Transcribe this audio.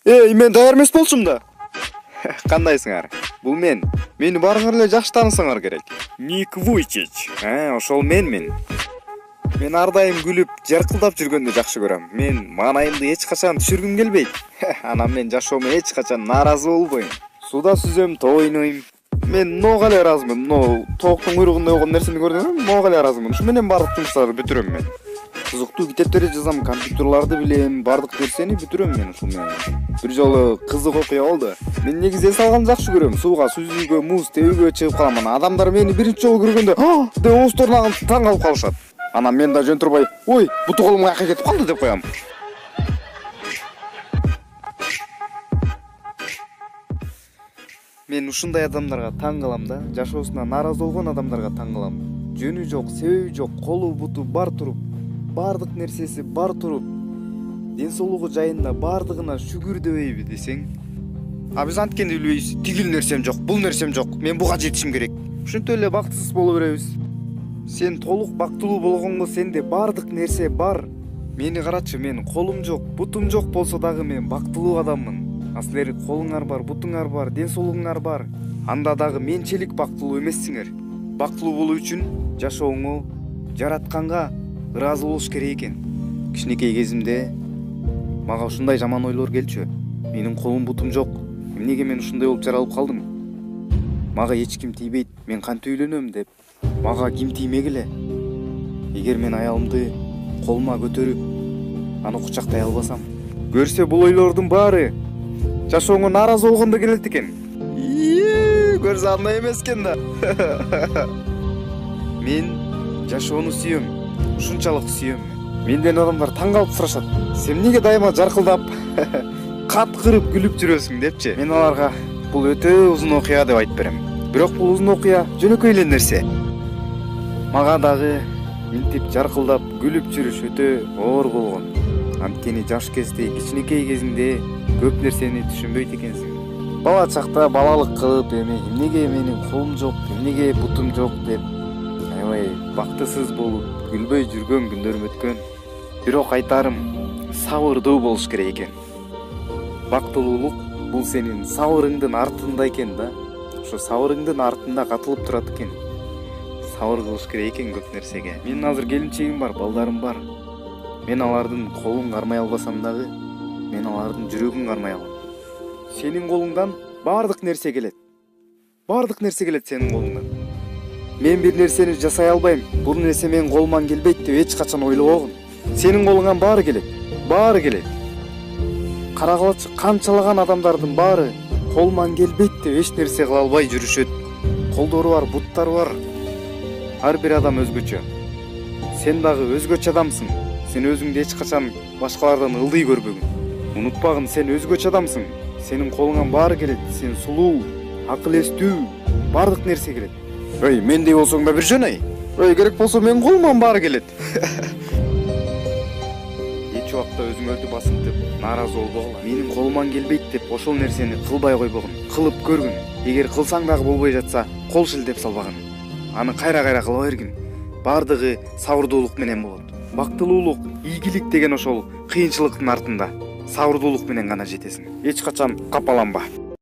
Мен даяр эмес болчумун да. Кандайсыңар? Бул мен. Мени барыңар эле жакшы таанысаңар керек. Ник Вуйчич. Ошол менмин. Мен ар дайым күлүп, жаркылдап жүргөндү жакшы көрөм. Мен маанайымды эч качан түшүргүм келбейт. Анан мен жашоомо эч качан нааразы болбойм. Суда сүзөм, тоо ойнойм. Мен нога эле ыраазымын. Тооктун куйругунда болгон нерсени көрдүм, нога эле ыраазымын. Ушу менен бардык жумуштарды бүтүрөм мен. Кызыктуу китептерди жазам, компьютерларды билем, бардык нерсени бүтүрөм мен ушул менен. Бир жолу кызык окуя болду. Мен негизи эс алганды жакшы көрөм. Сууга сүзүүгө, муз тебүүгө чыгып калам. Анан адамдар мени биринчи жолу көргөндө, деп оозторуна таң калып калышат. Анан мен да жөн турбай, ой, буту колум каяка кетип калды деп коям. Мен ушундай адамдарга таң калам да, жашоосуна нааразы болгон адамдарга таң калам. Жөнү жок, себеби жок, колу буту бар туруп, бардык нерсеси бар туруп, ден соолугу жайында бардыгына шүгүр дебейби десең? Биз анткени билбейбиз. Тигил нерсем жок, бул нерсем жок. Мен буга жетишим керек. Ушинтип эле бактысыз боло беребиз. Сен толук бактылуу болгонго сенде бардык нерсе бар. Мени карачы, мен колум жок, бутум жок болсо дагы мен бактылуу адаммын. Силер колуңар бар, бутуңар бар, ден соолугуңар бар. Анда дагы менчелик бактылуу эмессиңер. Бактылуу болуу үчүн жашооңо жаратканга ыраазы болуш керек экен. Кичинекей кезимде мага ушундай жаман ойлор келчү. Менин колум бутум жок. Эмнеге мен ушундай болуп жаралып калдым? Мага эч ким тийбейт, мен кантип үйлөнөм деп. Мага ким тиймегиле? Эгер мен аялымды колума көтөрүп, аны кучактай албасам, көрсө бул ойлордун баары жашооңо нааразы болгондо келет экен. Көрсө андай эмес экен да. Мен жашоону сүйөм, ушунчалык сүйөм. Менден адамдар таң калып сурашат. Сен эмнеге дайыма жаркылдап, кырып күлүп жүрөсүң депчи. Мен аларга бул өтө узун окуя деп айтып берем. Бирок бул узун окуя жөнөкөй эле нерсе. Мага дагы минтип жаркылдап күлүп жүрүш өтө оор болгон. Анткени жаш кезде, кичинекей кезиңде көп нерсени түшүнбөйт экенсиң. Бала чакта балалык кылып, эмнеге менин колум жок, эмнеге бутум жок деп аябай бактысыз болуп, күлбөй жүргөн күндөрүм өткөн. Бирок айтарым, сабырдуу болуш керек экен. Бактылуулук бул сенин сабырыңдын артында экен да. Ошо сабырыңдын артында катылып турат экен. Сабыр кылыш керек экен көп нерсеге. Менин азыр келинчегим бар, балдарым бар. Мен алардын колун кармай албасам дагы, мен алардын жүрөгүн кармай алам. Сенин колуңдан бардык нерсе келет. Бардык нерсе келет сенин колуңдан. Мен бир нерсени жасай албайм, бул нерсе менин колуман келбейт деп эч качан ойлобогун. Сенин колуңан баары келет. Баары келет. Карагылачы канчалаган адамдардын баары колуман келбейт деп эч нерсе кыла албай жүрүшөт. Колдору бар, буттары бар. Ар бир адам өзгөчө. Сен дагы өзгөчө адамсың. Сен өзүңдү эч качан башкалардан ылдый көрбөгүн. Унутпагын, сен өзгөчө адамсың. Сенин колуңан баары келет. Сен сулуу, акыл эстүү, бардык нерсе келет. Мендей болсоң да бир жөн керек болсо менин колуман баары келет. Эч убакта өзүңөрдү басынтып, нааразы болбогула. Менин колуман келбейт деп ошол нерсени кылбай койбогун, кылып көргүн. Эгер кылсаң дагы болбой жатса, кол шилтеп салбагын. Аны кайра кыла бергин. Бардыгы сабырдуулук менен болот. Бактылуулук, ийгилик деген ошол кыйынчылыктын артында. Сабырдуулук менен гана жетесиң. Эч качан капаланба.